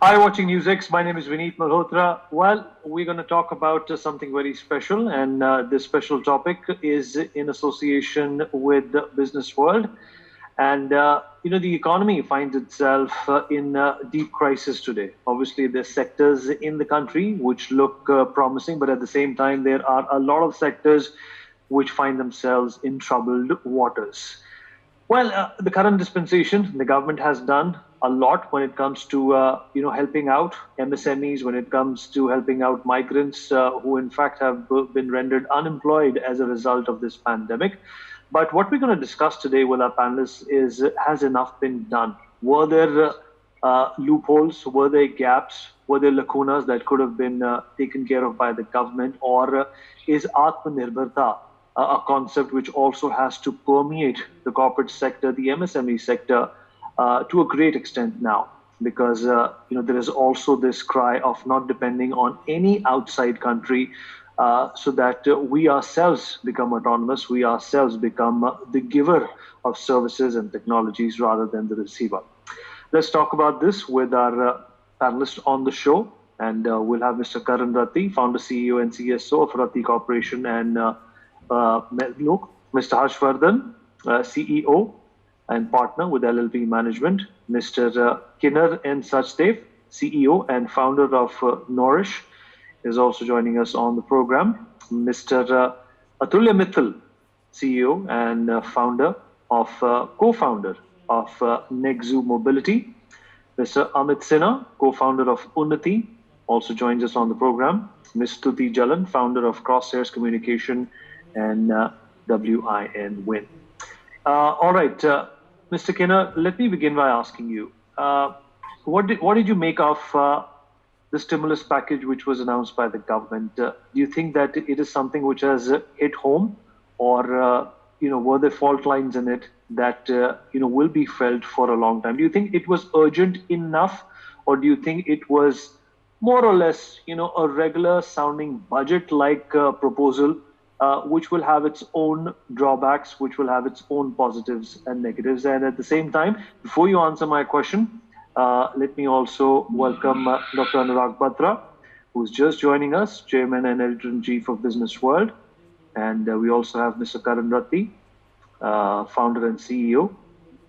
Hi, watching NewsX. My name is Vineet Malhotra. Well, we're going to talk about something very special, and this special topic is in association with the business world. And the economy finds itself in deep crisis today. Obviously, there's sectors in the country which look promising, but at the same time, there are a lot of sectors which find themselves in troubled waters. Well, the current dispensation, the government has done a lot when it comes to helping out MSMEs, when it comes to helping out migrants who in fact have been rendered unemployed as a result of this pandemic. But what we're going to discuss today with our panelists is, has enough been done? Were there loopholes? Were there gaps? Were there lacunas that could have been taken care of by the government? Or is Atmanirbharta a concept which also has to permeate the corporate sector, the MSME sector, to a great extent now? Because there is also this cry of not depending on any outside country, so that we ourselves become autonomous, we ourselves become the giver of services and technologies rather than the receiver. Let's talk about this with our panelists on the show. And we'll have Mr. Karan Ratti, founder, CEO, and CSO of Ratti Corporation, and look, Mr. Harshvardhan, CEO and partner with LLP Management, Mr. Kinner N. Sachdev, CEO and founder of Nourish, is also joining us on the program. Mr. Atulya Mittal, CEO and co-founder of Nexu Mobility. Mr. Amit Sinha, co-founder of Unnati, also joins us on the program. Ms. Stuti Jalan, founder of Crosshairs Communication and WIN. All right, Mr. Kinner, let me begin by asking you, what did you make of the stimulus package which was announced by the government? Do you think that it is something which has hit home, or were there fault lines in it that will be felt for a long time? Do you think it was urgent enough, or do you think it was more or less a regular sounding budget-like proposal, which will have its own drawbacks, which will have its own positives and negatives? And at the same time, before you answer my question, let me also welcome Dr. Anurag Batra, who's just joining us, Chairman and Editor-in-Chief of Businessworld. And we also have Mr. Karan Ratti, founder and CEO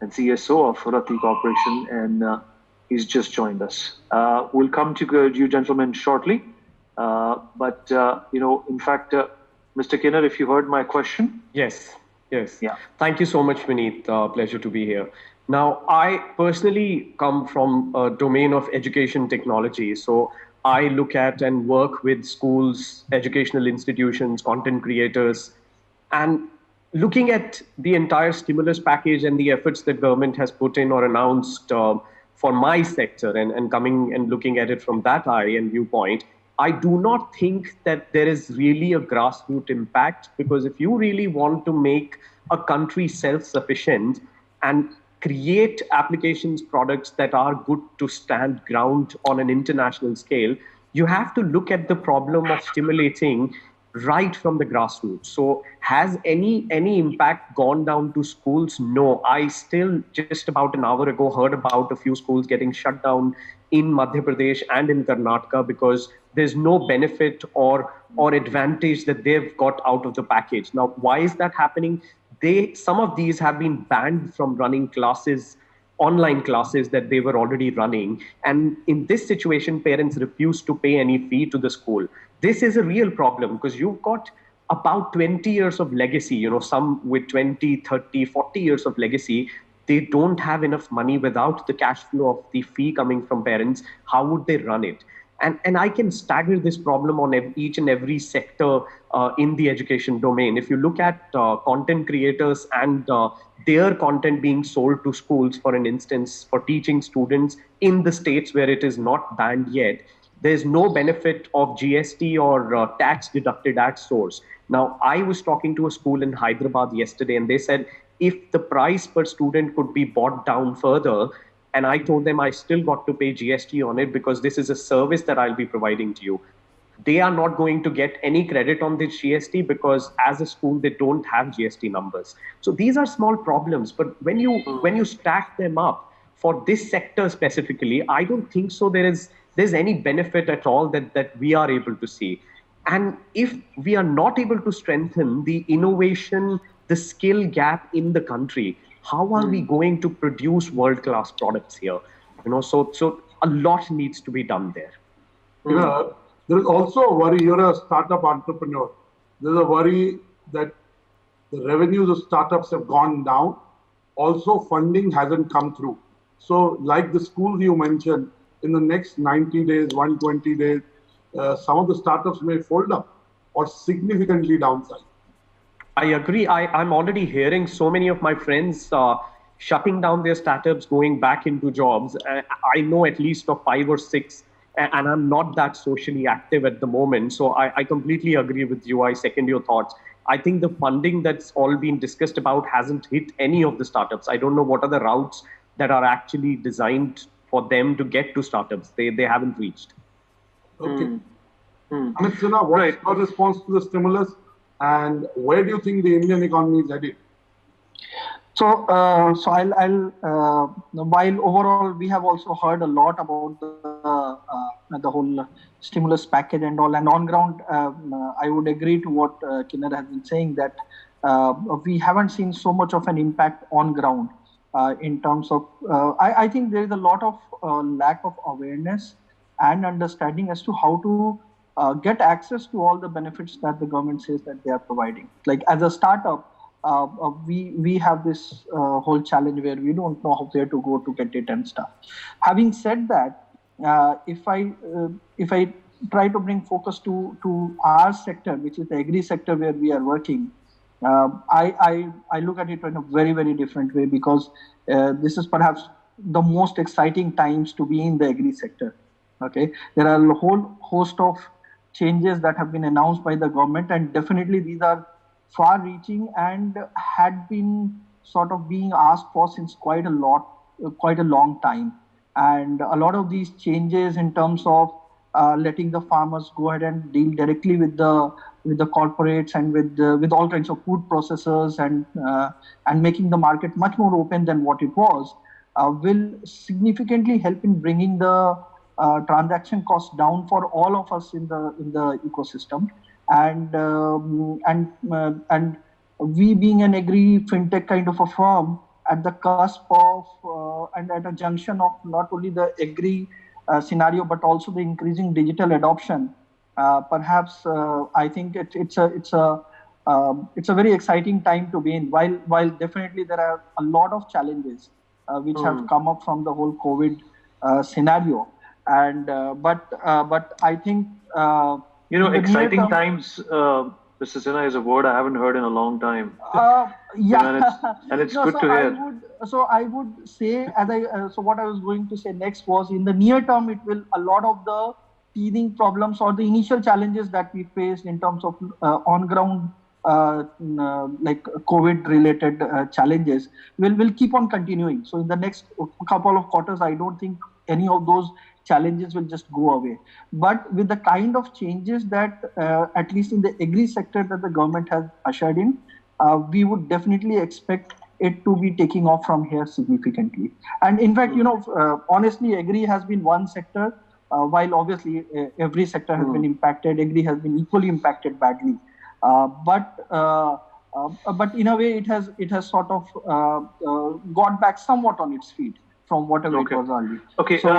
and CSO of Ratti Corporation, and he's just joined us. We'll come to you gentlemen shortly. In fact, Mr. Kinner, if you heard my question. Yes. Yeah. Thank you so much, Vineet. Pleasure to be here. Now, I personally come from a domain of education technology. So I look at and work with schools, educational institutions, content creators, and looking at the entire stimulus package and the efforts that government has put in or announced for my sector, and coming and looking at it from that eye and viewpoint, I do not think that there is really a grassroots impact, because if you really want to make a country self-sufficient and create applications, products that are good to stand ground on an international scale, you have to look at the problem of stimulating right from the grassroots. So has any impact gone down to schools? No. I still just about an hour ago heard about a few schools getting shut down in Madhya Pradesh and in Karnataka because there's no benefit or advantage that they've got out of the package. Now, why is that happening? Some of these have been banned from running classes, online classes that they were already running. And in this situation, parents refuse to pay any fee to the school. This is a real problem because you've got about 20 years of legacy, some with 20, 30, 40 years of legacy. They don't have enough money without the cash flow of the fee coming from parents. How would they run it? And I can stagger this problem on each and every sector in the education domain. If you look at content creators and their content being sold to schools, for an instance, for teaching students in the states where it is not banned yet, there's no benefit of GST or tax deducted at source. Now, I was talking to a school in Hyderabad yesterday, and they said if the price per student could be brought down further, and I told them I still got to pay GST on it because this is a service that I'll be providing to you. They are not going to get any credit on this GST because as a school, they don't have GST numbers. So these are small problems. But when you stack them up, for this sector specifically, I don't think so there's any benefit at all that we are able to see. And if we are not able to strengthen the innovation, the skill gap in the country, how are we going to produce world-class products here? So a lot needs to be done there. There is also a worry. You're a startup entrepreneur. There's a worry that the revenues of startups have gone down. Also, funding hasn't come through. So, like the schools you mentioned, in the next 90 days, 120 days, some of the startups may fold up or significantly downside. I agree. I'm already hearing so many of my friends shutting down their startups, going back into jobs. I know at least of 5 or 6, and I'm not that socially active at the moment. So I completely agree with you. I second your thoughts. I think the funding that's all been discussed about hasn't hit any of the startups. I don't know what are the routes that are actually designed for them to get to startups. They haven't reached. Okay. Amit Sinha, what's your response to the stimulus, and where do you think the Indian economy is headed? So I'll while overall we have also heard a lot about the whole stimulus package and all, and on ground, I would agree to what Kinner has been saying, that we haven't seen so much of an impact on ground in terms of, I think there is a lot of lack of awareness and understanding as to how to get access to all the benefits that the government says that they are providing. Like as a startup, we have this whole challenge where we don't know where to go to get it and stuff. Having said that, if I try to bring focus to our sector, which is the agri sector where we are working, I look at it in a very, very different way, because this is perhaps the most exciting times to be in the agri sector. Okay, there are a whole host of changes that have been announced by the government, and definitely these are far-reaching and had been sort of being asked for since quite a long time. And a lot of these changes in terms of letting the farmers go ahead and deal directly with the corporates and with all kinds of food processors, and making the market much more open than what it was, will significantly help in bringing the transaction costs down for all of us in the ecosystem. And we, being an agri fintech kind of a firm, at the cusp of and at a junction of not only the agri scenario but also the increasing digital adoption, perhaps I think it's a very exciting time to be in. While definitely there are a lot of challenges which have come up from the whole COVID scenario, and but I think exciting times, Mr. Sinha, is a word I haven't heard in a long time. Yeah, and it's good to hear. I would say, so what I was going to say next was, in the near term, it will, a lot of the teething problems or the initial challenges that we faced in terms of on ground like COVID related challenges will keep on continuing. So in the next couple of quarters, I don't think any of those challenges will just go away. But with the kind of changes that at least in the agri sector that the government has ushered in, we would definitely expect it to be taking off from here significantly. And in fact, honestly, agri has been one sector, while obviously every sector has been impacted, agri has been equally impacted badly. But in a way, it has sort of got back somewhat on its feet from whatever it was earlier. Okay, so,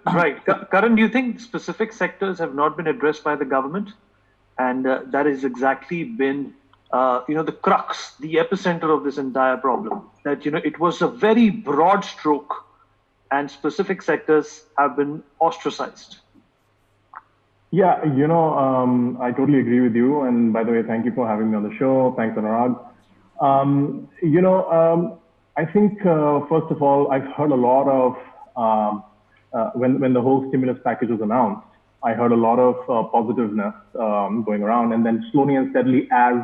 right. Karan, do you think specific sectors have not been addressed by the government? And that has exactly been, the crux, the epicenter of this entire problem. That, it was a very broad stroke and specific sectors have been ostracized. Yeah, I totally agree with you. And by the way, thank you for having me on the show. Thanks, Anurag. I think, first of all, I've heard a lot of, when the whole stimulus package was announced, I heard a lot of positiveness going around. And then slowly and steadily, as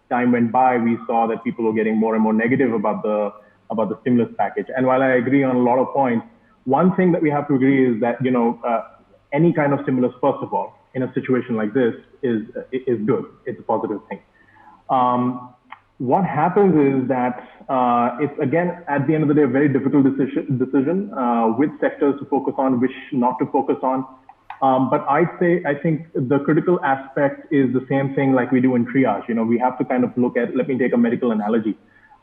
time went by, we saw that people were getting more and more negative about the stimulus package. And while I agree on a lot of points, one thing that we have to agree is that, any kind of stimulus, first of all, in a situation like this is good. It's a positive thing. what happens is that it's, again, at the end of the day, a very difficult decision which sectors to focus on, which not to focus on. But I think the critical aspect is the same thing like we do in triage. We have to kind of look at, let me take a medical analogy.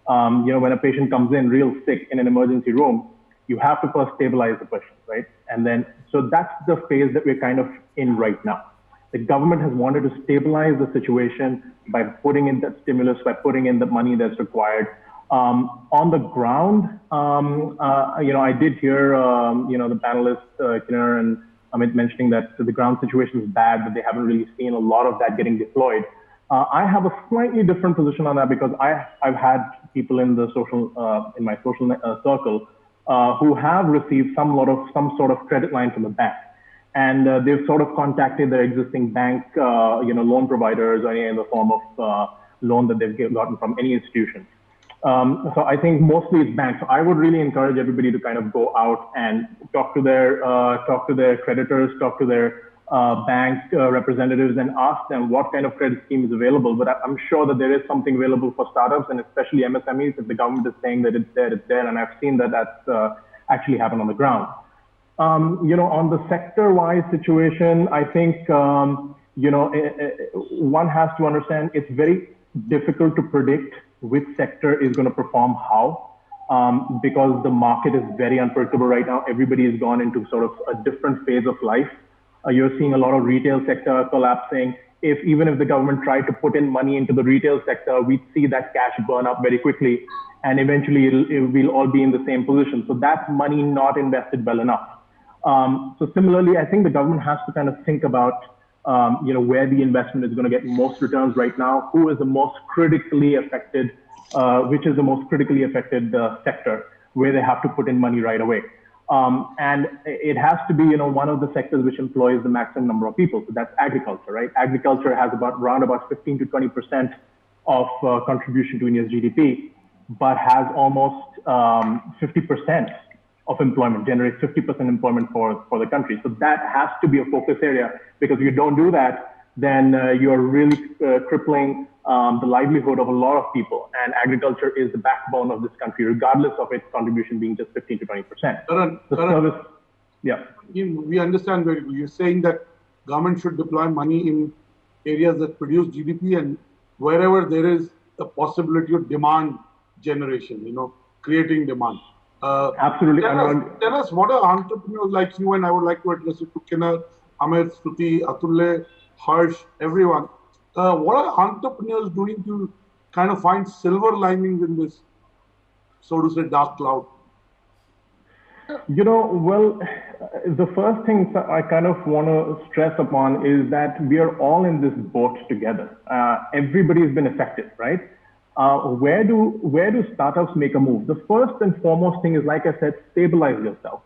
When a patient comes in real sick in an emergency room, you have to first stabilize the patient, right? And then, so that's the phase that we're kind of in right now. The government has wanted to stabilize the situation by putting in that stimulus, by putting in the money that's required. On the ground, I did hear, the panelists, Kinnor and Amit, mentioning that the ground situation is bad, but they haven't really seen a lot of that getting deployed. I have a slightly different position on that because I've had people in the in my social circle who have received some sort of credit line from the bank, and they've sort of contacted their existing bank, loan providers or any other form of loan that they've gotten from any institution. So I think mostly it's banks. So I would really encourage everybody to kind of go out and talk to their creditors, talk to their bank representatives, and ask them what kind of credit scheme is available. But I'm sure that there is something available for startups and especially MSMEs. If the government is saying that it's there, and I've seen that that's actually happened on the ground. On the sector-wise situation, I think one has to understand it's very difficult to predict which sector is going to perform how, because the market is very unpredictable right now. Everybody has gone into sort of a different phase of life. You're seeing a lot of retail sector collapsing. Even if the government tried to put in money into the retail sector, we'd see that cash burn up very quickly, and eventually we'll all be in the same position. So that's money not invested well enough. So similarly, I think the government has to kind of think about where the investment is going to get most returns right now, who is the most critically affected, which is the most critically affected sector where they have to put in money right away. And it has to be, one of the sectors which employs the maximum number of people. So that's agriculture, right? Agriculture has around about 15 to 20% of contribution to India's GDP, but has almost 50% of employment, generates 50% employment for the country. So that has to be a focus area, because if you don't do that, then you're really crippling the livelihood of a lot of people. And agriculture is the backbone of this country, regardless of its contribution being just 15 to 20%. Karan, yeah. We understand very well. You're saying that government should deploy money in areas that produce GDP and wherever there is a possibility of demand generation, creating demand. Absolutely. Tell us what are entrepreneurs like you, and I would like to address it to Kinnor, Amit, Stuti, Atulya, Harsh, everyone. What are entrepreneurs doing to kind of find silver linings in this, so to say, dark cloud? Well, the first thing I kind of want to stress upon is that we are all in this boat together. Everybody's been affected, right? Where do startups make a move? The first and foremost thing is, like I said, stabilize yourself.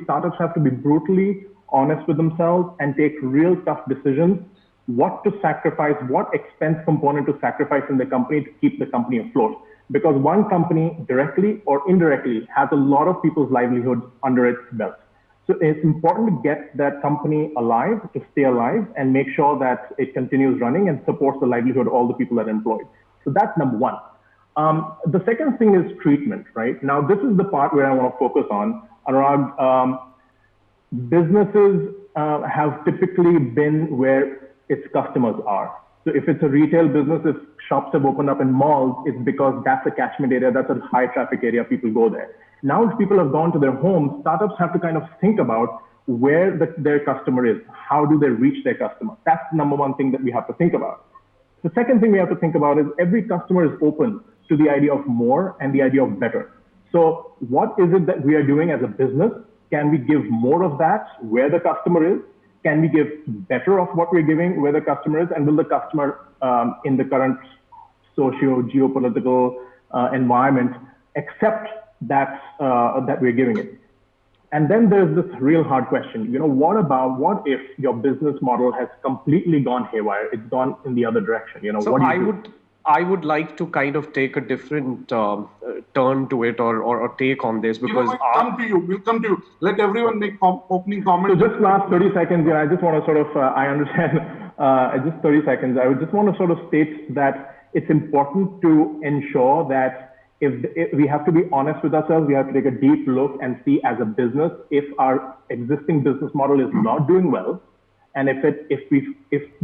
Startups have to be brutally honest with themselves and take real tough decisions, what to sacrifice, what expense component to sacrifice in the company to keep the company afloat. Because one company, directly or indirectly, has a lot of people's livelihoods under its belt. So it's important to get that company alive, to stay alive, and make sure that it continues running and supports the livelihood of all the people that are employed. So that's number one. The second thing is treatment, right? Now, this is the part where I want to focus on. Around businesses have typically been where its customers are. So if it's a retail business, if shops have opened up in malls, it's because that's a catchment area, that's a high traffic area, people go there. Now, if people have gone to their homes, startups have to kind of think about where their customer is. How do they reach their customer? That's the number one thing that we have to think about. The second thing we have to think about is every customer is open to the idea of more and the idea of better. So what is it that we are doing as a business? Can we give more of that where the customer is? Can we give better of what we're giving where the customer is? And will the customer in the current socio-geopolitical environment accept that we're giving it? And then there's this real hard question. What if your business model has completely gone haywire? It's gone in the other direction. So I would like to kind of take a different turn to it or take on this, because we'll come to you. Let everyone make opening comments. So just last 30 seconds, I just want to sort of, I understand just 30 seconds. I would just want to sort of state that it's important to ensure that if we have to be honest with ourselves, we have to take a deep look and see as a business if our existing business model is not doing well, and if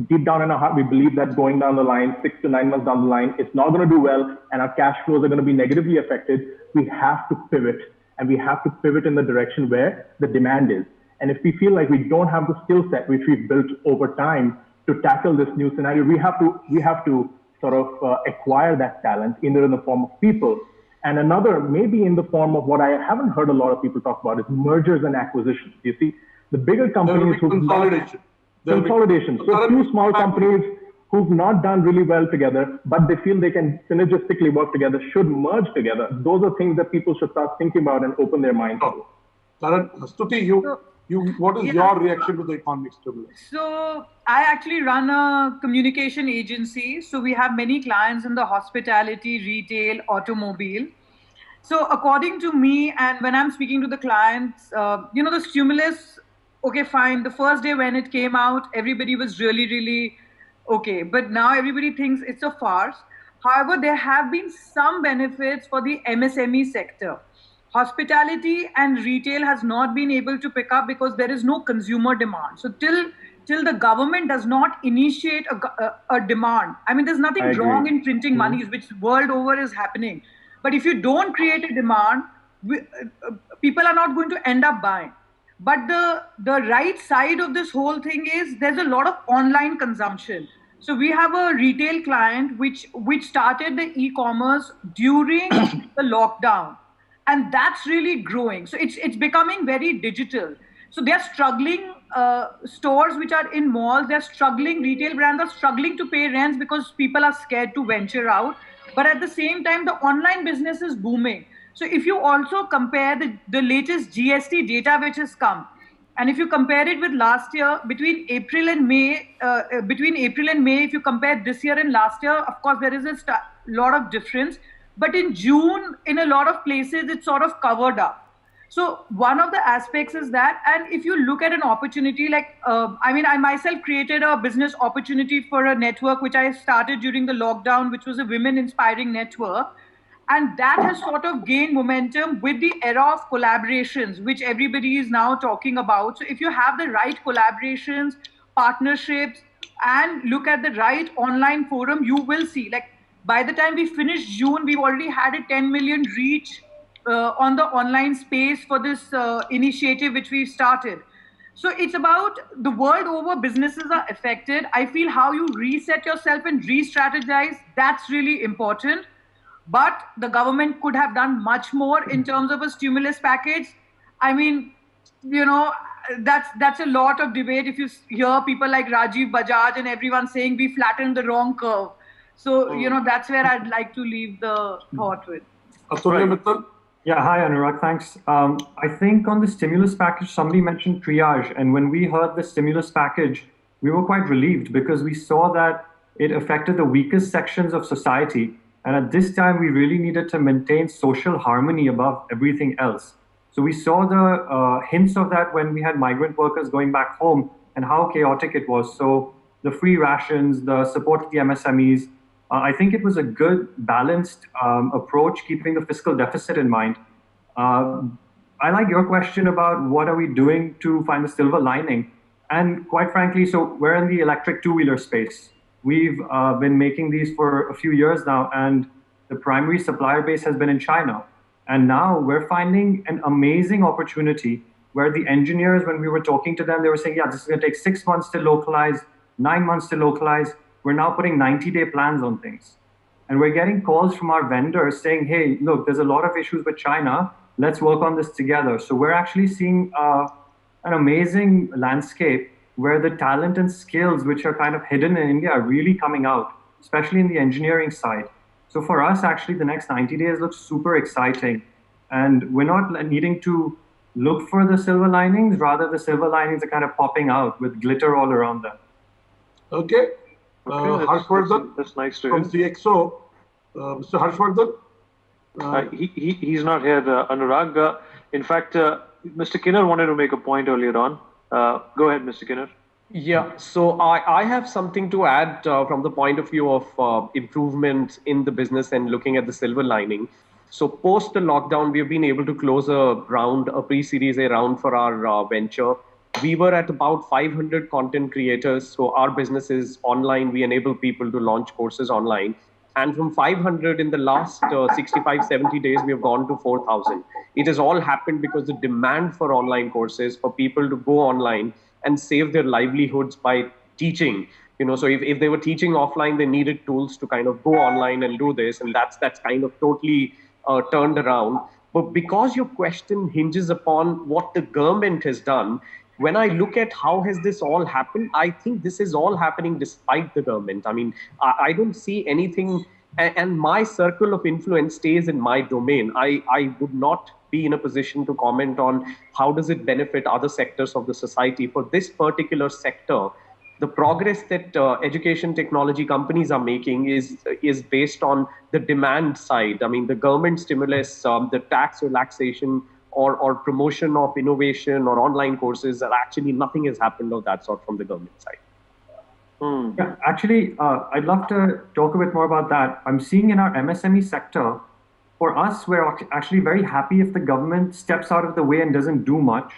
deep down in our heart we believe that going down the line, 6 to 9 months down the line, it's not going to do well and our cash flows are going to be negatively affected, we have to pivot, and we have to pivot in the direction where the demand is. And if we feel like we don't have the skill set which we've built over time to tackle this new scenario, we have to sort of acquire that talent, either in the form of people, and another maybe in the form of what I haven't heard a lot of people talk about is mergers and acquisitions. You see, the bigger companies who've consolidation. So a few small companies who've not done really well together, but they feel they can synergistically work together, should merge together. Those are things that people should start thinking about and open their minds to. Karan, Stuti, what is your reaction to the economic stimulus? So I actually run a communication agency. So we have many clients in the hospitality, retail, automobile. So according to me, and when I'm speaking to the clients, the stimulus, okay, fine. The first day when it came out, everybody was really, really okay. But now everybody thinks it's a farce. However, there have been some benefits for the MSME sector. Hospitality and retail has not been able to pick up because there is no consumer demand. So till the government does not initiate a demand, I mean, there's nothing wrong in printing money, which world over is happening. But if you don't create a demand, people are not going to end up buying. But the right side of this whole thing is there's a lot of online consumption. So we have a retail client which started the e-commerce during the lockdown. And that's really growing. So it's becoming very digital. So they're struggling, stores which are in malls, they're struggling, retail brands are struggling to pay rents because people are scared to venture out. But at the same time, the online business is booming. So if you also compare the latest GST data which has come, and if you compare it with last year, between April and May, if you compare this year and last year, of course, there is a lot of difference. But in June, in a lot of places, it's sort of covered up. So one of the aspects is that, and if you look at an opportunity, like, I myself created a business opportunity for a network which I started during the lockdown, which was a women inspiring network. And that has sort of gained momentum with the era of collaborations, which everybody is now talking about. So if you have the right collaborations, partnerships, and look at the right online forum, you will see, like, by the time we finish June, we've already had a 10 million reach on the online space for this initiative which we've started. So it's about the world over, businesses are affected. I feel how you reset yourself and re-strategize, that's really important. But the government could have done much more in terms of a stimulus package. I mean, that's a lot of debate. If you hear people like Rajiv Bajaj and everyone saying we flattened the wrong curve. So, that's where I'd like to leave the thought with. Yeah, hi, Anurag, thanks. I think on the stimulus package, somebody mentioned triage. And when we heard the stimulus package, we were quite relieved because we saw that it affected the weakest sections of society. And at this time, we really needed to maintain social harmony above everything else. So we saw the hints of that when we had migrant workers going back home and how chaotic it was. So the free rations, the support to the MSMEs, I think it was a good, balanced approach, keeping the fiscal deficit in mind. I like your question about what are we doing to find the silver lining. And quite frankly, so we're in the electric two-wheeler space. We've been making these for a few years now, and the primary supplier base has been in China. And now we're finding an amazing opportunity where the engineers, when we were talking to them, they were saying, yeah, this is going to take 6 months to localize, 9 months to localize. We're now putting 90-day plans on things. And we're getting calls from our vendors saying, hey, look, there's a lot of issues with China. Let's work on this together. So we're actually seeing an amazing landscape where the talent and skills which are kind of hidden in India are really coming out, especially in the engineering side. So for us, actually, the next 90 days looks super exciting. And we're not needing to look for the silver linings. Rather, the silver linings are kind of popping out with glitter all around them. Okay. Harshvardhan, that's nice to hear. From CXO, Mr. Harshvardhan? He's not here, Anurag. In fact, Mr. Kinner wanted to make a point earlier on. Go ahead, Mr. Kinner. Yeah, so I have something to add from the point of view of improvement in the business and looking at the silver lining. So post the lockdown, we've been able to close a pre-series A round for our venture. We were at about 500 content creators. So our business is online. We enable people to launch courses online. And from 500 in the last 65, 70 days, we have gone to 4,000. It has all happened because the demand for online courses, for people to go online and save their livelihoods by teaching. So if they were teaching offline, they needed tools to kind of go online and do this. And that's kind of totally turned around. But because your question hinges upon what the government has done, when I look at how has this all happened, I think this is all happening despite the government. I mean, I don't see anything, and my circle of influence stays in my domain. I would not be in a position to comment on how does it benefit other sectors of the society. For this particular sector, the progress that education technology companies are making is based on the demand side. I mean, the government stimulus, the tax relaxation, or promotion of innovation or online courses, are actually nothing has happened of that sort from the government side. Yeah, actually, I'd love to talk a bit more about that. I'm seeing in our MSME sector, for us, we're actually very happy if the government steps out of the way and doesn't do much.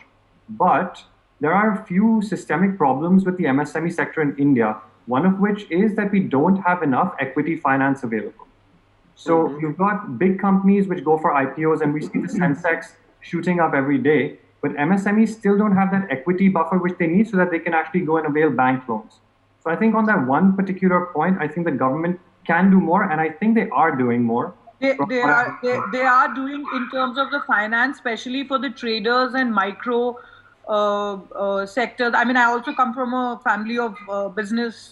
But there are a few systemic problems with the MSME sector in India, one of which is that we don't have enough equity finance available. So you've got big companies which go for IPOs, and we see the Sensex shooting up every day, but MSMEs still don't have that equity buffer which they need so that they can actually go and avail bank loans. So I think on that one particular point, I think the government can do more, and I think they are doing more. They are doing in terms of the finance, especially for the traders and micro sectors. I mean, I also come from a family of business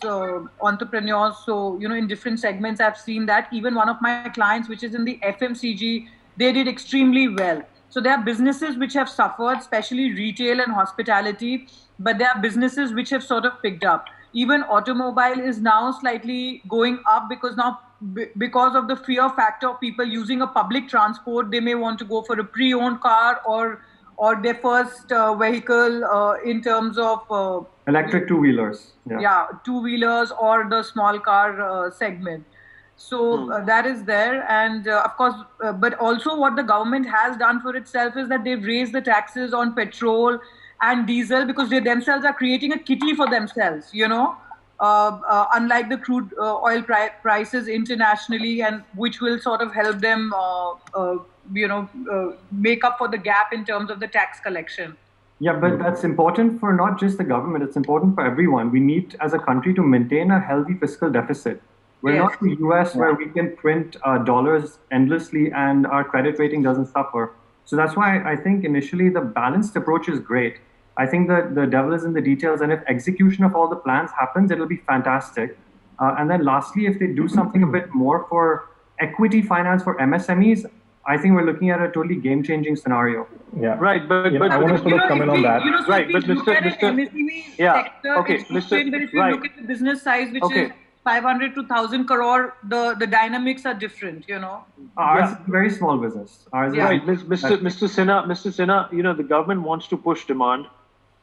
entrepreneurs. So, in different segments, I've seen that. Even one of my clients, which is in the FMCG, they did extremely well. So there are businesses which have suffered, especially retail and hospitality, but there are businesses which have sort of picked up. Even automobile is now slightly going up because of the fear factor of people using a public transport. They may want to go for a pre-owned car or their first vehicle in terms of electric two-wheelers. Yeah, two-wheelers or the small car segment. So that is there, and of course, but also what the government has done for itself is that they've raised the taxes on petrol and diesel because they themselves are creating a kitty for themselves, unlike the crude oil prices internationally, and which will sort of help them, make up for the gap in terms of the tax collection. Yeah, but that's important for not just the government, it's important for everyone. We need, as a country, to maintain a healthy fiscal deficit. We're not the US where we can print dollars endlessly and our credit rating doesn't suffer. So that's why I think initially the balanced approach is great. I think that the devil is in the details, and if execution of all the plans happens, it'll be fantastic. And then lastly, if they do something a bit more for equity finance for MSMEs, I think we're looking at a totally game-changing scenario. Yeah, right. But I want to sort of comment on that. Right, but Mr. MSME sector, okay, Mr. But if you look at the business size, which is 500 to 1,000 crore, the dynamics are different, Ours is a very small business. Right, Mr. Sinha, the government wants to push demand.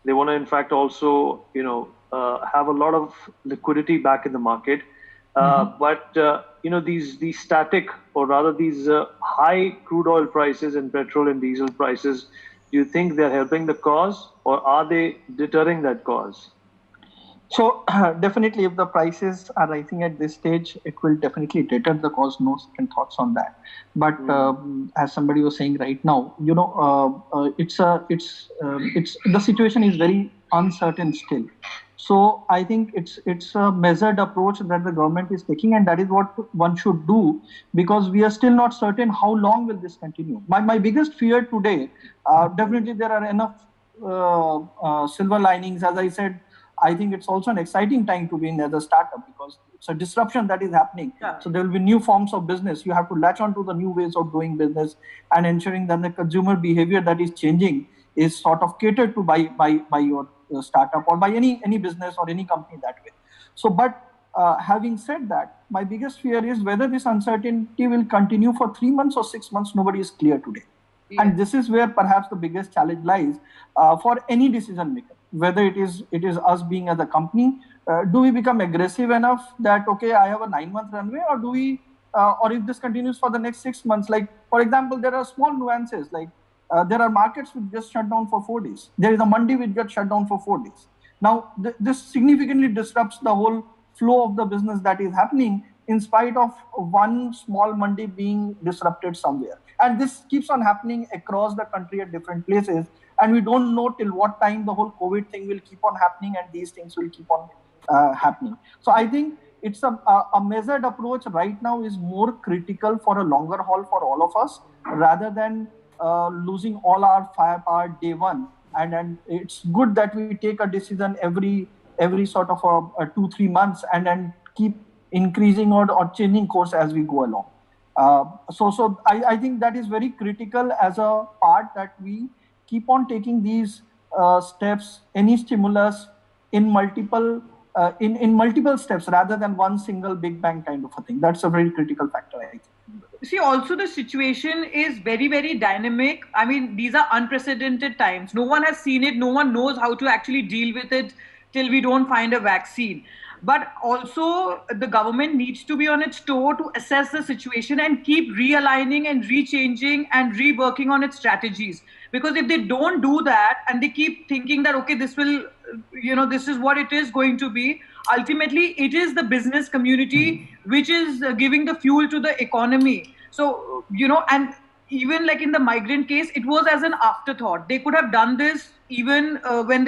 They want to, in fact, also, have a lot of liquidity back in the market. But these static, or rather these high crude oil prices and petrol and diesel prices, do you think they're helping the cause, or are they deterring that cause? So definitely, if the prices are rising at this stage, it will definitely deter the cause. No second thoughts on that. But as somebody was saying right now, the situation is very uncertain still. So I think it's a measured approach that the government is taking, and that is what one should do, because we are still not certain how long will this continue. My biggest fear today, definitely there are enough silver linings. As I said, I think it's also an exciting time to be in as a startup, because it's a disruption that is happening. Yeah. So there will be new forms of business. You have to latch on to the new ways of doing business and ensuring that the consumer behavior that is changing is sort of catered to by your startup or by any business or any company that way. So, but having said that, my biggest fear is whether this uncertainty will continue for 3 months or 6 months. Nobody is clear today. Yeah. And this is where perhaps the biggest challenge lies for any decision maker. whether it is us being as a company, do we become aggressive enough that, okay, I have a 9-month runway, or do we, or if this continues for the next 6 months, like, for example, there are small nuances, like there are markets which just shut down for 4 days. There is a Monday which got shut down for 4 days. Now, this significantly disrupts the whole flow of the business that is happening in spite of one small Monday being disrupted somewhere. And this keeps on happening across the country at different places. And we don't know till what time the whole COVID thing will keep on happening and these things will keep on happening. So I think it's a measured approach right now is more critical for a longer haul for all of us, rather than losing all our firepower day one. And it's good that we take a decision every sort of a 2-3 months and then keep increasing or changing course as we go along. So I think that is very critical as a part, that we keep on taking these steps, any stimulus in multiple steps rather than one single big bang kind of a thing. That's a very critical factor, I think. See, also the situation is very, very dynamic. I mean, these are unprecedented times. No one has seen it. No one knows how to actually deal with it till we don't find a vaccine. But also the government needs to be on its toe to assess the situation and keep realigning and rechanging and reworking on its strategies. Because if they don't do that and they keep thinking that, okay, this will, this is what it is going to be, ultimately it is the business community which is giving the fuel to the economy. So, and even like in the migrant case, it was as an afterthought. They could have done this even when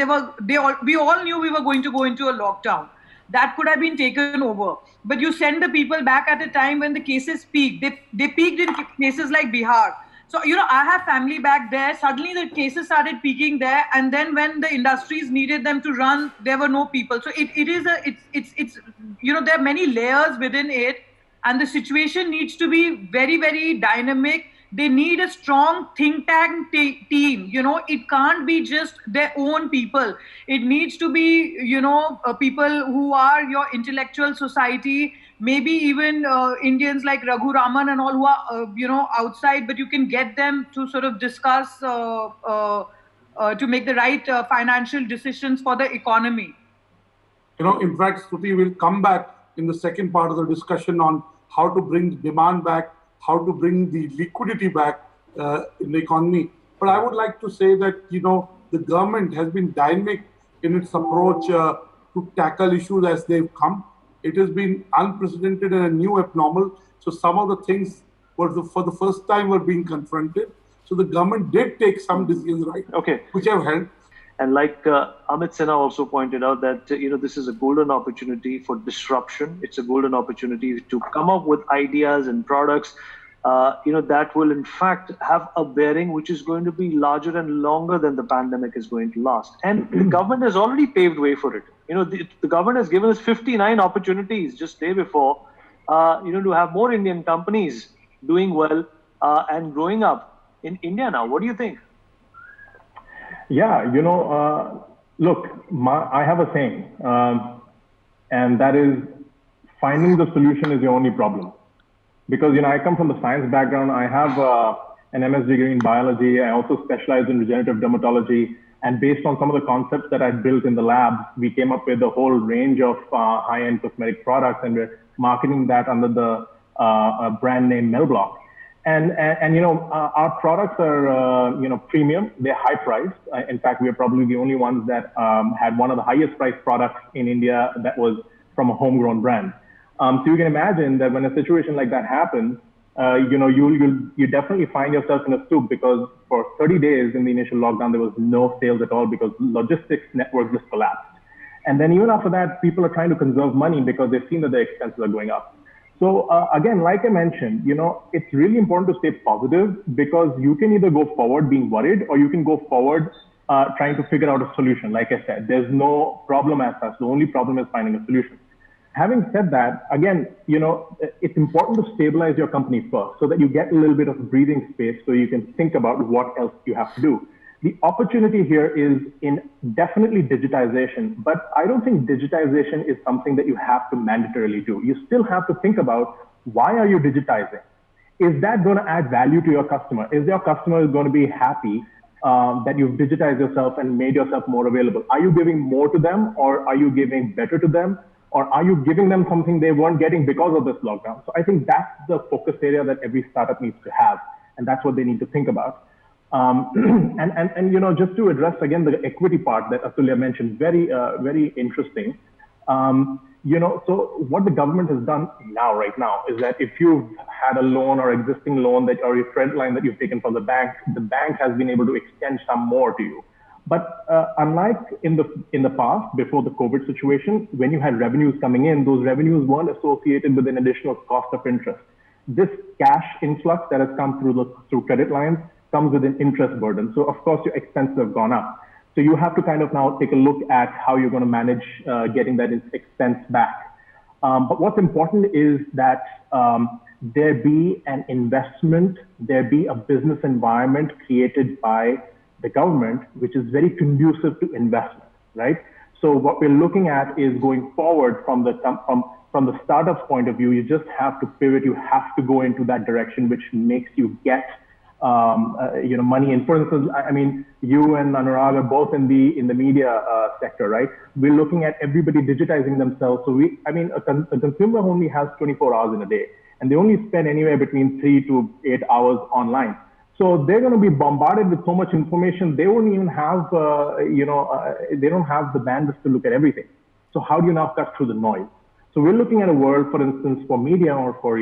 we all knew we were going to go into a lockdown. That could have been taken over. But you send the people back at a time when the cases peaked. They peaked in cases like Bihar. So, I have family back there. Suddenly the cases started peaking there. And then when the industries needed them to run, there were no people. So there are many layers within it. And the situation needs to be very, very dynamic. They need a strong think tank team. It can't be just their own people. It needs to be, people who are your intellectual society, maybe even Indians like Raghu Raman and all who are, outside, but you can get them to sort of discuss to make the right financial decisions for the economy. In fact, Stuti will come back in the second part of the discussion on how to bring demand back, how to bring the liquidity back in the economy. But I would like to say that, the government has been dynamic in its approach to tackle issues as they've come. It has been unprecedented and a new abnormal. So some of the things for the first time were being confronted. So the government did take some decisions, right? Okay. Which have helped. And like Amit Sinha also pointed out that, this is a golden opportunity for disruption. It's a golden opportunity to come up with ideas and products, that will in fact have a bearing which is going to be larger and longer than the pandemic is going to last. And the government has already paved way for it. The government has given us 59 opportunities just day before, to have more Indian companies doing well and growing up in India now. What do you think? Yeah, look, I have a saying, and that is finding the solution is your only problem. Because, I come from the science background. I have an MS degree in biology. I also specialize in regenerative dermatology. And based on some of the concepts that I built in the lab, we came up with a whole range of high-end cosmetic products, and we're marketing that under the brand name Melblock. And our products are, premium. They're high priced. In fact, we are probably the only ones that had one of the highest priced products in India that was from a homegrown brand. So you can imagine that when a situation like that happens, you definitely find yourself in a soup, because for 30 days in the initial lockdown, there was no sales at all because logistics network just collapsed. And then even after that, people are trying to conserve money because they've seen that their expenses are going up. So again, like I mentioned, it's really important to stay positive, because you can either go forward being worried, or you can go forward trying to figure out a solution. Like I said, there's no problem as such. The only problem is finding a solution. Having said that, again, it's important to stabilize your company first so that you get a little bit of breathing space so you can think about what else you have to do. The opportunity here is in definitely digitization, but I don't think digitization is something that you have to mandatorily do. You still have to think about, why are you digitizing? Is that going to add value to your customer? Is your customer going to be happy that you've digitized yourself and made yourself more available? Are you giving more to them, or are you giving better to them? Or are you giving them something they weren't getting because of this lockdown? So I think that's the focus area that every startup needs to have, and that's what they need to think about. And you know, just to address again the equity part that Atulya mentioned, very interesting. You know, so what the government has done right now is that if you've had a loan or existing loan that, or your credit line that you've taken from the bank has been able to extend some more to you. But unlike in the past, before the COVID situation, when you had revenues coming in, those revenues weren't associated with an additional cost of interest. This cash influx that has come through credit lines comes with an interest burden. So of course your expenses have gone up. So you have to kind of now take a look at how you're going to manage getting that expense back. But what's important is that there be an investment, there be a business environment created by the government, which is very conducive to investment, right? So what we're looking at is going forward from the startup's point of view, you just have to pivot, you have to go into that direction, which makes you get you know, money in. For instance, I mean, you and Anurag are both in the media sector, right? We're looking at everybody digitizing themselves. So a consumer only has 24 hours in a day, and they only spend anywhere between 3 to 8 hours online. So they're going to be bombarded with so much information. They won't even have, they don't have the bandwidth to look at everything. So how do you now cut through the noise? So we're looking at a world, for instance, for media or for,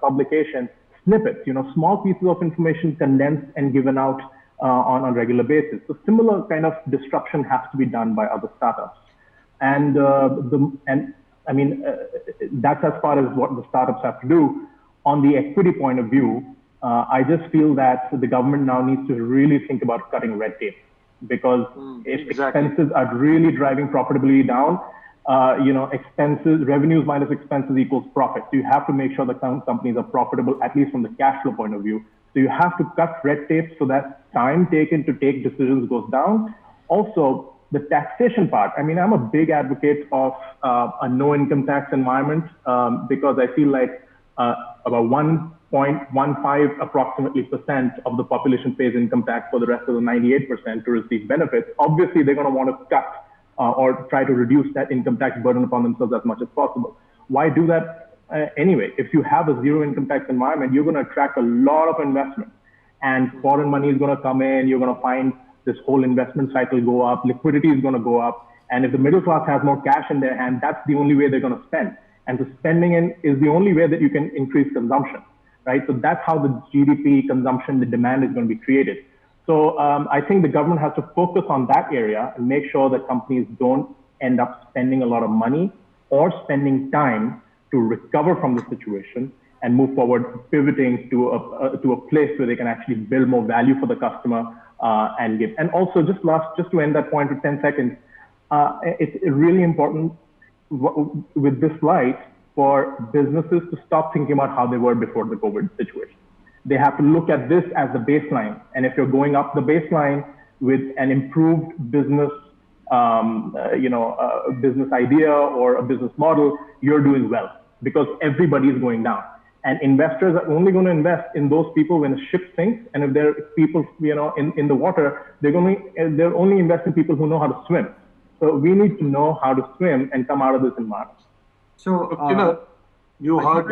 publication, snippets, small pieces of information condensed and given out on a regular basis. So similar kind of disruption has to be done by other startups. And that's as far as what the startups have to do. On the equity point of view, I just feel that the government now needs to really think about cutting red tape, because if expenses are really driving profitability down, revenues minus expenses equals profit. So you have to make sure the companies are profitable, at least from the cash flow point of view. So you have to cut red tape so that time taken to take decisions goes down. Also, the taxation part. I mean, I'm a big advocate of a no income tax environment because I feel like about 1.15 approximately percent of the population pays income tax for the rest of the 98% to receive benefits. Obviously, they're going to want to cut or try to reduce that income tax burden upon themselves as much as possible. Why do that anyway? If you have a zero income tax environment, you're going to attract a lot of investment, and foreign money is going to come in. You're going to find this whole investment cycle go up, liquidity is going to go up. And if the middle class has more cash in their hand, that's the only way they're going to spend. And the spending is the only way that you can increase consumption, right? So that's how the GDP, consumption, the demand is going to be created. So I think the government has to focus on that area and make sure that companies don't end up spending a lot of money or spending time to recover from the situation and move forward, pivoting to a place where they can actually build more value for the customer and give. And also, just to end that point with 10 seconds, it's really important with this slide for businesses to stop thinking about how they were before the COVID situation. They have to look at this as the baseline. And if you're going up the baseline with an improved business, business idea or a business model, you're doing well because everybody is going down. And investors are only going to invest in those people when a ship sinks. And if there are people, in the water, they're only invest in people who know how to swim. So we need to know how to swim and come out of this environment. So, you heard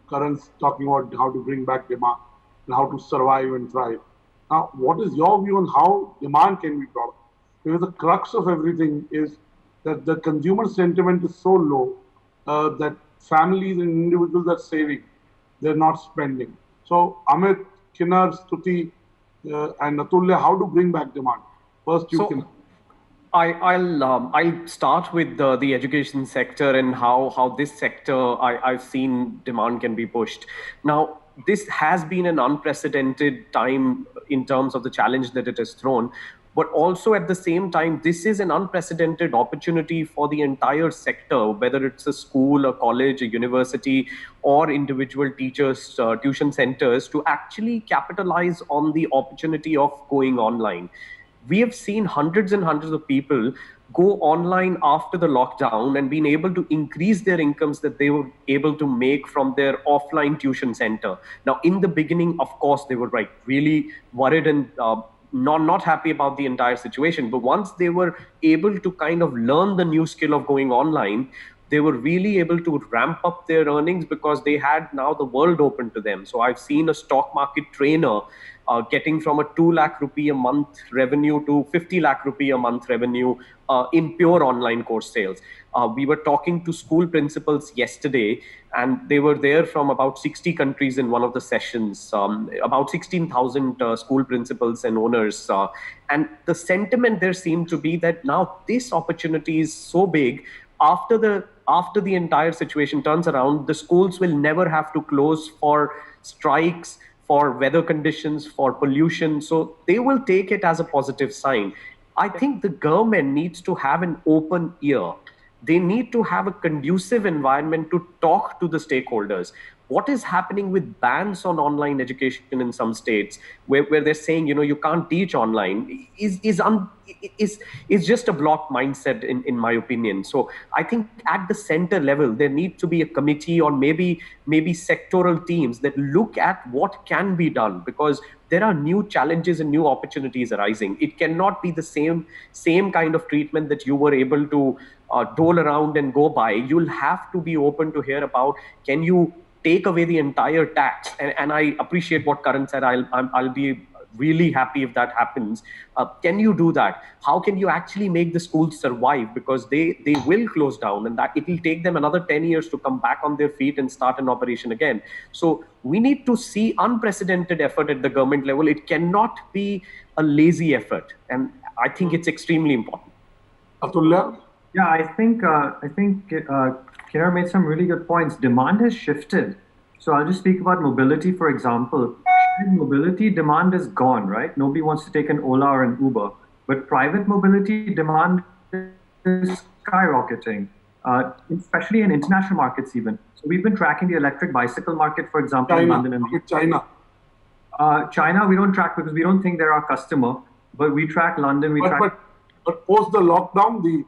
Karan talking about how to bring back demand and how to survive and thrive. Now, what is your view on how demand can be brought? Because the crux of everything is that the consumer sentiment is so low that families and individuals are saving, they're not spending. So, Amit, Kinnar, Stuti, and Atulya, how to bring back demand? First, you can. I'll start with the education sector and how this sector I've seen demand can be pushed. Now, this has been an unprecedented time in terms of the challenge that it has thrown, but also at the same time, this is an unprecedented opportunity for the entire sector, whether it's a school, a college, a university, or individual teachers, tuition centers, to actually capitalize on the opportunity of going online. We have seen hundreds and hundreds of people go online after the lockdown and been able to increase their incomes that they were able to make from their offline tuition center. Now, in the beginning, of course, they were really worried and not happy about the entire situation. But once they were able to kind of learn the new skill of going online, they were really able to ramp up their earnings because they had now the world open to them. So I've seen a stock market trainer getting from a 2 lakh rupee a month revenue to 50 lakh rupee a month revenue in pure online course sales. We were talking to school principals yesterday, and they were there from about 60 countries in one of the sessions, about 16,000 school principals and owners. And the sentiment there seemed to be that now this opportunity is so big. After the entire situation turns around, the schools will never have to close for strikes, for weather conditions, for pollution. So they will take it as a positive sign. I think the government needs to have an open ear. They need to have a conducive environment to talk to the stakeholders. What is happening with bans on online education in some states, where they're saying, you can't teach online, is just a block mindset, in my opinion. So I think at the center level, there needs to be a committee or maybe sectoral teams that look at what can be done, because there are new challenges and new opportunities arising. It cannot be the same kind of treatment that you were able to dole around and go by. You'll have to be open to hear about, can you take away the entire tax? And I appreciate what Karan said. I'll be really happy if that happens. Can you do that? How can you actually make the schools survive? Because they will close down, and that it will take them another 10 years to come back on their feet and start an operation again. So we need to see unprecedented effort at the government level. It cannot be a lazy effort. And I think it's extremely important. Atulya? Yeah, I think Kiran made some really good points. Demand has shifted. So I'll just speak about mobility, for example. Mobility demand is gone, right? Nobody wants to take an Ola or an Uber. But private mobility demand is skyrocketing, especially in international markets even. So we've been tracking the electric bicycle market, for example, in London and China. China, we don't track because we don't think they're our customer. But we track London. But post the lockdown, the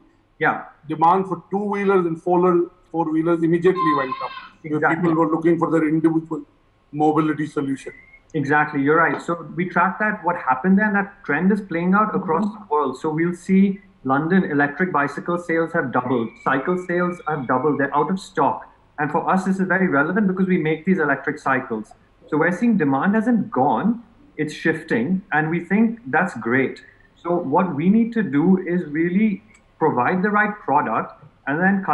demand for two-wheelers and four-wheelers immediately went up. Exactly. People were looking for their individual mobility solution. Exactly, you're right. So we track that, what happened there, and that trend is playing out across the world. So we'll see London electric bicycle sales have doubled, cycle sales have doubled, they're out of stock. And for us, this is very relevant because we make these electric cycles. So we're seeing demand hasn't gone, it's shifting, and we think that's great. So what we need to do is really provide the right product, and then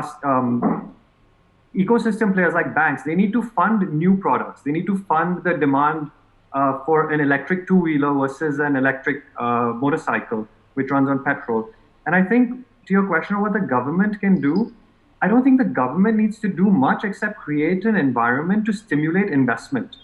ecosystem players like banks, they need to fund new products. They need to fund the demand for an electric two-wheeler versus an electric motorcycle, which runs on petrol. And I think, to your question of what the government can do, I don't think the government needs to do much except create an environment to stimulate investment.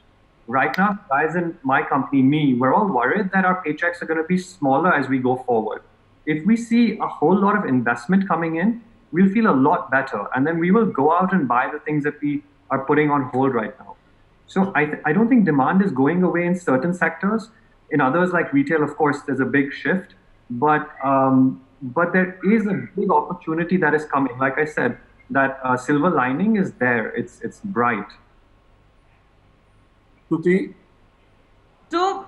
Right now, guys in my company, we're all worried that our paychecks are going to be smaller as we go forward. If we see a whole lot of investment coming in, we'll feel a lot better. And then we will go out and buy the things that we are putting on hold right now. So I don't think demand is going away in certain sectors. In others, like retail, of course, there's a big shift. But there is a big opportunity that is coming. Like I said, that silver lining is there. It's bright. Tuti? So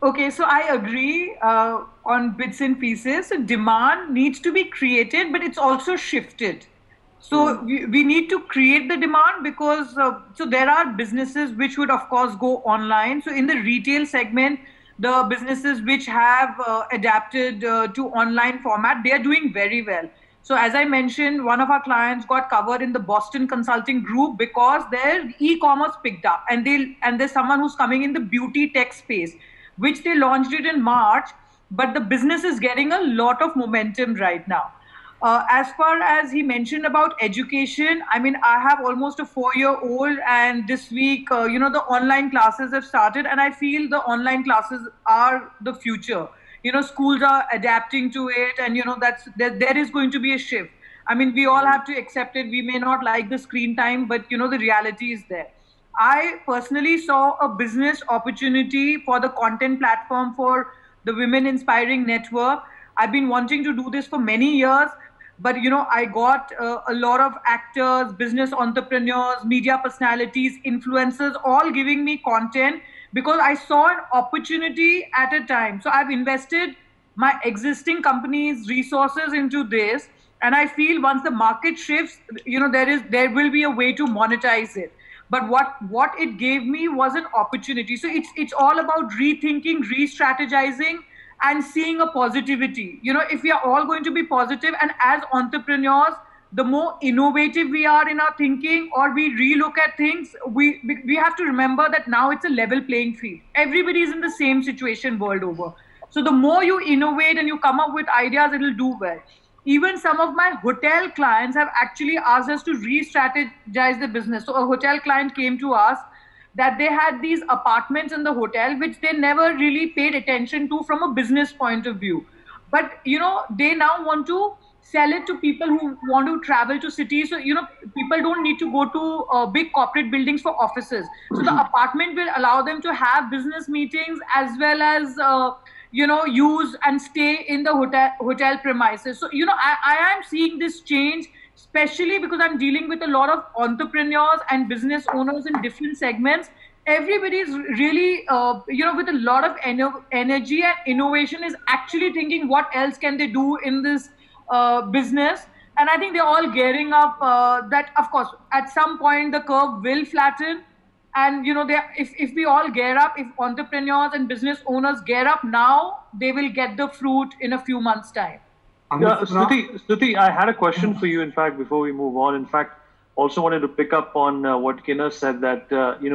I agree on bits and pieces. So demand needs to be created, but it's also shifted. So we need to create the demand because so there are businesses which would of course go online. So in the retail segment, the businesses which have adapted to online format, they are doing very well. So as I mentioned, one of our clients got covered in the Boston Consulting Group because their e-commerce picked up, and there's someone who's coming in the beauty tech space, which they launched it in March, but the business is getting a lot of momentum right now. As far as he mentioned about education, I mean, I have almost a 4-year-old, and this week, the online classes have started, and I feel the online classes are the future. Schools are adapting to it, and there is going to be a shift. I mean, we all have to accept it. We may not like the screen time, but the reality is there. I personally saw a business opportunity for the content platform for the Women Inspiring Network. I've been wanting to do this for many years, but I got a lot of actors, business entrepreneurs, media personalities, influencers, all giving me content, because I saw an opportunity at a time. So I've invested my existing company's resources into this, and I feel once the market shifts, there will be a way to monetize it. But what it gave me was an opportunity. So it's all about rethinking, re-strategizing, and seeing a positivity. If we are all going to be positive, and as entrepreneurs, the more innovative we are in our thinking, or we relook at things, we have to remember that now it's a level playing field. Everybody is in the same situation world over. So the more you innovate and you come up with ideas, it'll do well. Even some of my hotel clients have actually asked us to re-strategize the business. So a hotel client came to us that they had these apartments in the hotel which they never really paid attention to from a business point of view. But they now want to sell it to people who want to travel to cities. So people don't need to go to big corporate buildings for offices. So the apartment will allow them to have business meetings as well as use and stay in the hotel premises. So I am seeing this change, especially because I'm dealing with a lot of entrepreneurs and business owners in different segments. Everybody is really, with a lot of energy and innovation, is actually thinking what else can they do in this business. And I think they're all gearing up that, of course, at some point the curve will flatten. And if we all gear up, if entrepreneurs and business owners gear up now, they will get the fruit in a few months' time. Yeah, Stuti, I had a question for you, in fact, before we move on. In fact, also wanted to pick up on what Kinnor said, that,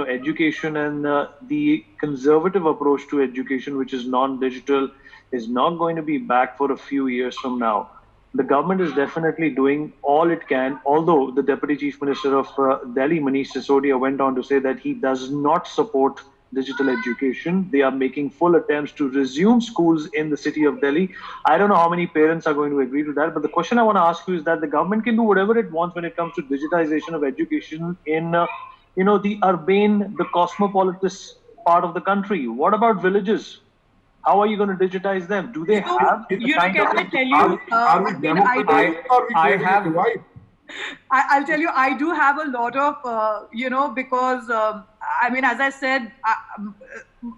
education and the conservative approach to education, which is non-digital, is not going to be back for a few years from now. The government is definitely doing all it can, although the Deputy Chief Minister of Delhi, Manish Sisodia, went on to say that he does not support digital education. They are making full attempts to resume schools in the city of Delhi. I don't know how many parents are going to agree to that, but the question I want to ask you is that the government can do whatever it wants when it comes to digitization of education in, the urbane, the cosmopolitan part of the country. What about villages? How are you going to digitize them? Do they have the kind of... I tell you, I'll tell you, I do have a lot of, because, as I said,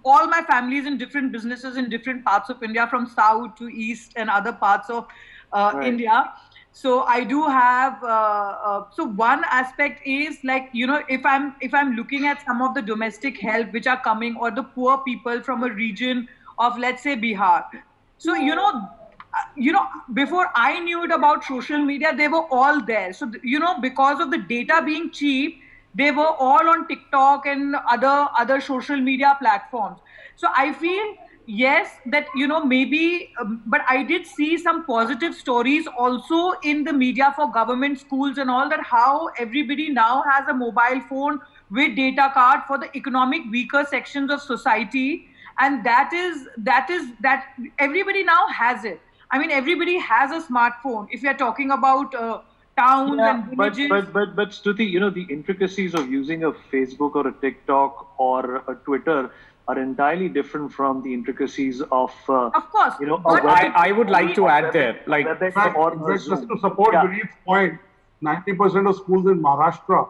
all my family is in different businesses in different parts of India, from south to east and other parts of India. So I do have, so one aspect is like, if I'm looking at some of the domestic help which are coming, or the poor people from a region of, let's say, Bihar. So, before I knew it about social media, they were all there. So, because of the data being cheap, they were all on TikTok and other social media platforms. So I feel, yes, that, maybe, but I did see some positive stories also in the media for government schools and all, that how everybody now has a mobile phone with data card for the economic weaker sections of society. And that everybody now has it. I mean, everybody has a smartphone. If you're talking about towns and villages. But Stuti, the intricacies of using a Facebook or a TikTok or a Twitter are entirely different from the intricacies of course. I would like to add there, like, just to support Vineet's point, 90% of schools in Maharashtra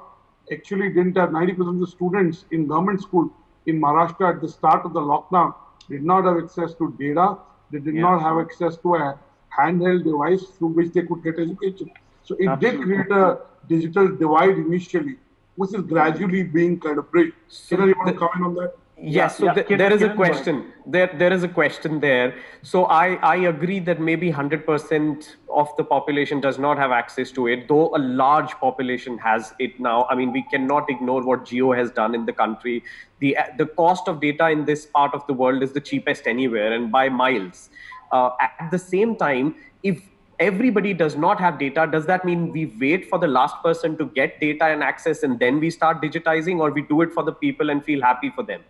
actually didn't have 90% of the students in government school in Maharashtra at the start of the lockdown did not have access to data. They did not have access to a handheld device through which they could get education. So it did create a digital divide initially, which is gradually being kind of bridged. Kinnor, you want to comment on that? Yes, so there is a question. There is a question there. So I agree that maybe 100% of the population does not have access to it, though a large population has it now. I mean, we cannot ignore what Jio has done in the country. The cost of data in this part of the world is the cheapest anywhere, and by miles. At the same time, if everybody does not have data, does that mean we wait for the last person to get data and access and then we start digitizing, or we do it for the people and feel happy for them?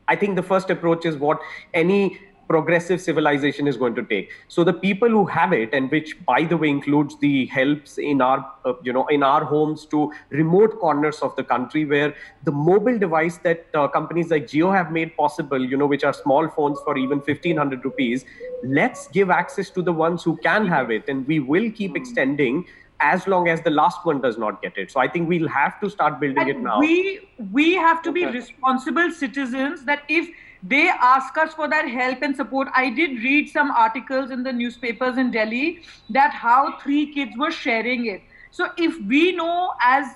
I think the first approach is what any progressive civilization is going to take. So the people who have it, and which, by the way, includes the helps in our, in our homes to remote corners of the country, where the mobile device that companies like Jio have made possible, which are small phones for even 1,500 rupees, let's give access to the ones who can have it, and we will keep extending. as long as the last one does not get it. So I think we'll have to start building it now. We have to be responsible citizens, that if they ask us for that help and support. I did read some articles in the newspapers in Delhi that how 3 kids were sharing it. So if we know as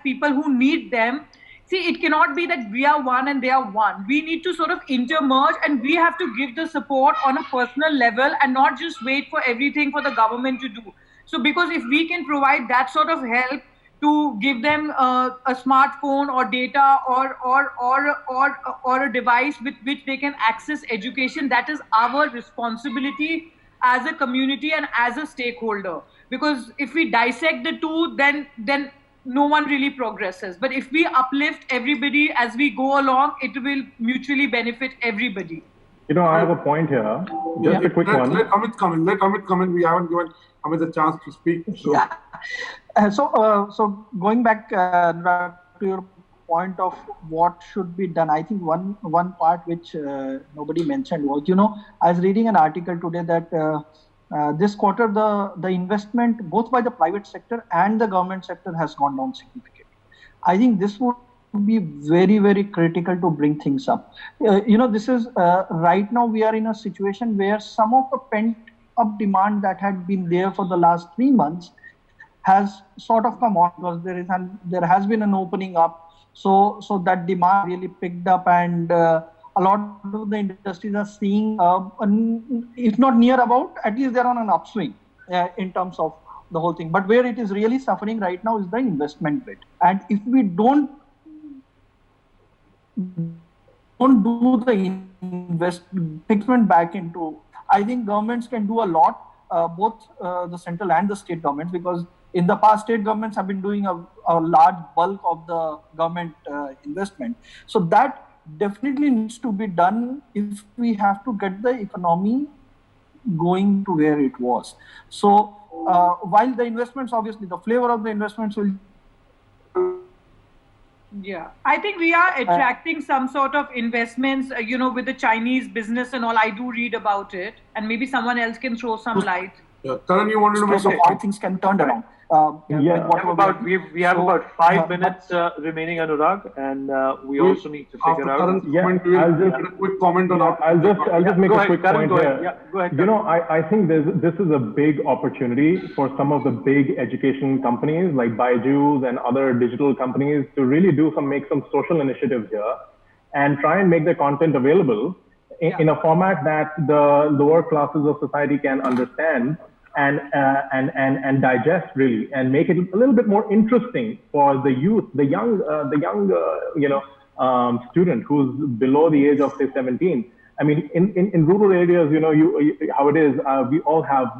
people who need them, see, it cannot be that we are one and they are one. We need to sort of intermerge, and we have to give the support on a personal level and not just wait for everything for the government to do. So because if we can provide that sort of help to give them a smartphone or data or a device with which they can access education, that is our responsibility as a community and as a stakeholder. Because if we dissect the two, then no one really progresses. But if we uplift everybody as we go along, it will mutually benefit everybody. You know, I have a point here. Just a quick one. Let Amit come in. Let Amit come in. We haven't given Amit the chance to speak. So. Yeah. So going back to your point of what should be done, I think one part which nobody mentioned was, you know, I was reading an article today that this quarter the investment both by the private sector and the government sector has gone down significantly. I think this would be very, very critical to bring things up. You know, this is right now we are in a situation where some of the pent up demand that had been there for the last 3 months has sort of come on, because there has been an opening up. So that demand really picked up, and a lot of the industries are seeing, if not near about, at least they're on an upswing in terms of the whole thing. But where it is really suffering right now is the investment bit. And if we don't do the investment back into, I think governments can do a lot, both the central and the state governments, because in the past, state governments have been doing a large bulk of the government investment. So that definitely needs to be done if we have to get the economy going to where it was. So while the investments, obviously the flavor of the investments will... Yeah, I think we are attracting some sort of investments, you know, with the Chinese business and all. I do read about it, and maybe someone else can throw some light. Yeah. Karan, you wanted to make some how things can turn around. We have about 5 minutes remaining, Anurag, and we also need to figure out. I'll just a quick comment on. I'll just make a quick point here. Yeah, go ahead. You know, I think this is a big opportunity for some of the big education companies like Byju's and other digital companies to really make some social initiatives here and try and make their content available in a format that the lower classes of society can understand and digest really, and make it a little bit more interesting for the youth, the young student who's below the age of say 17. I mean, in rural areas, you know, how it is. We all have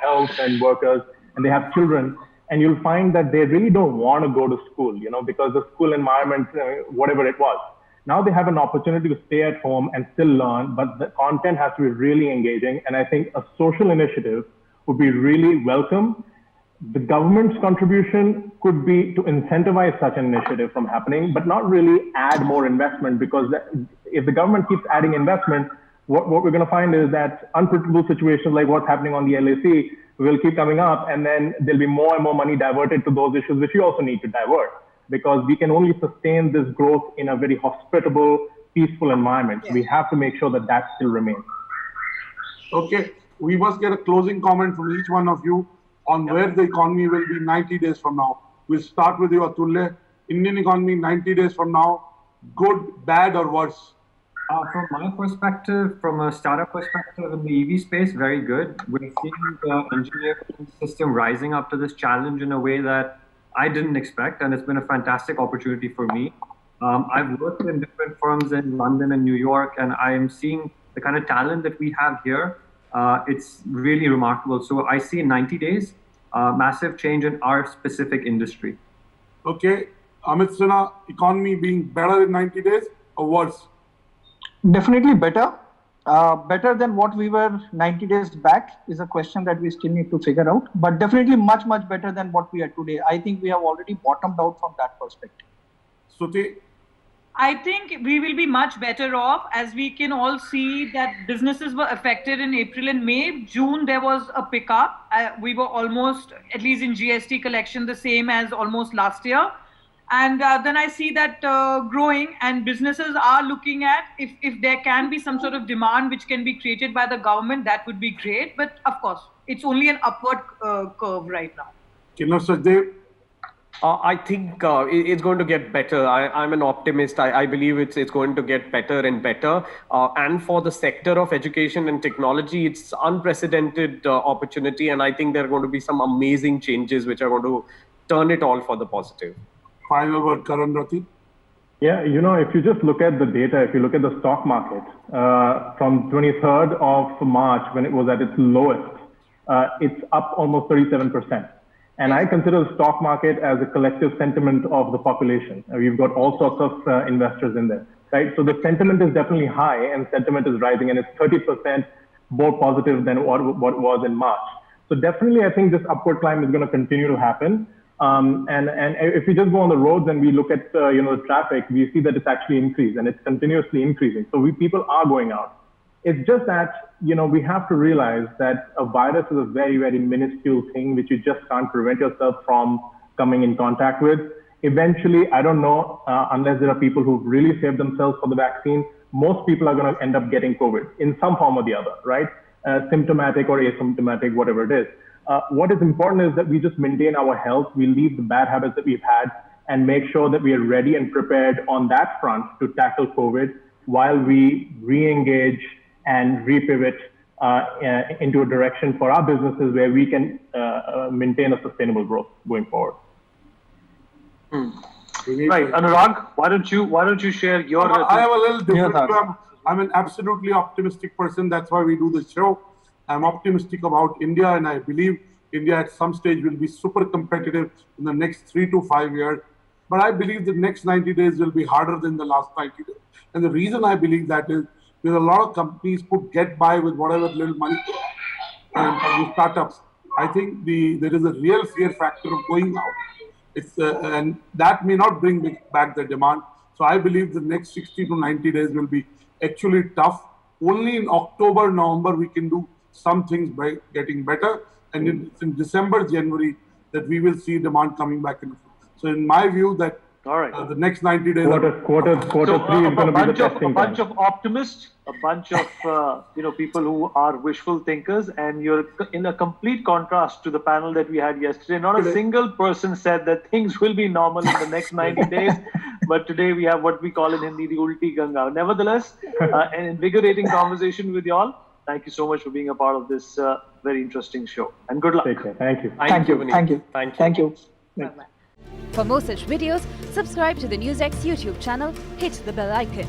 health and workers, and they have children, and you'll find that they really don't want to go to school, you know, because the school environment, whatever it was. Now they have an opportunity to stay at home and still learn, but the content has to be really engaging. And I think a social initiative would be really welcome. The government's contribution could be to incentivize such an initiative from happening, but not really add more investment, because if the government keeps adding investment, what we're going to find is that unpredictable situations like what's happening on the LAC will keep coming up, and then there'll be more and more money diverted to those issues, which we also need to divert, because we can only sustain this growth in a very hospitable, peaceful environment. So we have to make sure that still remains. Okay, we must get a closing comment from each one of you on where the economy will be 90 days from now. We'll start with you, Atulya. Indian economy 90 days from now, good, bad, or worse? From my perspective, from a startup perspective in the EV space, very good. We're seeing the engineering system rising up to this challenge in a way that I didn't expect, and it's been a fantastic opportunity for me. I've worked in different firms in London and New York, and I'm seeing the kind of talent that we have here. It's really remarkable. So I see in 90 days, massive change in our specific industry. Okay, Amit Sinha, economy being better in 90 days or worse? Definitely better. Better than what we were 90 days back is a question that we still need to figure out, but definitely much, much better than what we are today. I think we have already bottomed out from that perspective. Suti? I think we will be much better off, as we can all see that businesses were affected in April and May. June, there was a pickup. We were almost, at least in GST collection, the same as almost last year. And then I see that growing, and businesses are looking at if there can be some sort of demand which can be created by the government, that would be great. But of course, it's only an upward curve right now. I think it's going to get better. I'm an optimist. I believe it's going to get better and better. And for the sector of education and technology, it's unprecedented opportunity. And I think there are going to be some amazing changes which are going to turn it all for the positive. Final word, Karan Rathi. Yeah, if you just look at the data, if you look at the stock market, from 23rd of March, when it was at its lowest, it's up almost 37%. And I consider the stock market as a collective sentiment of the population. We've got all sorts of investors in there, right? So the sentiment is definitely high, and sentiment is rising, and it's 30% more positive than what it was in March. So definitely, I think this upward climb is going to continue to happen. And if we just go on the roads and we look at the traffic, we see that it's actually increased, and it's continuously increasing. So people are going out. It's just that we have to realize that a virus is a very, very minuscule thing which you just can't prevent yourself from coming in contact with. Eventually, I don't know, unless there are people who've really saved themselves for the vaccine, most people are going to end up getting COVID in some form or the other, right? Symptomatic or asymptomatic, whatever it is. What is important is that we just maintain our health, we leave the bad habits that we've had, and make sure that we are ready and prepared on that front to tackle COVID while we re-engage and repivot into a direction for our businesses where we can maintain a sustainable growth going forward. Right, Anurag, why don't you share your? I have a little different. I'm an absolutely optimistic person. That's why we do this show. I'm optimistic about India, and I believe India at some stage will be super competitive in the next 3 to 5 years. But I believe the next 90 days will be harder than the last 90 days. And the reason I believe that is because a lot of companies could get by with whatever little money and the startups. I think there is a real fear factor of going out. And that may not bring back the demand. So I believe the next 60 to 90 days will be actually tough. Only in October, November, we can do some things by getting better. And in December, January, that we will see demand coming back in. So in my view, that the next 90 days. Quarter three is going to be the testing a bunch of optimists, a bunch of people who are wishful thinkers, and you're in a complete contrast to the panel that we had yesterday. Not a single person said that things will be normal in the next 90 days, but today we have what we call in Hindi the Ulti Ganga. Nevertheless, an invigorating conversation with you all. Thank you so much for being a part of this very interesting show, and good luck. Take care. Thank you. Thank you. Bye-bye. For more such videos, subscribe to the NewsX YouTube channel, hit the bell icon.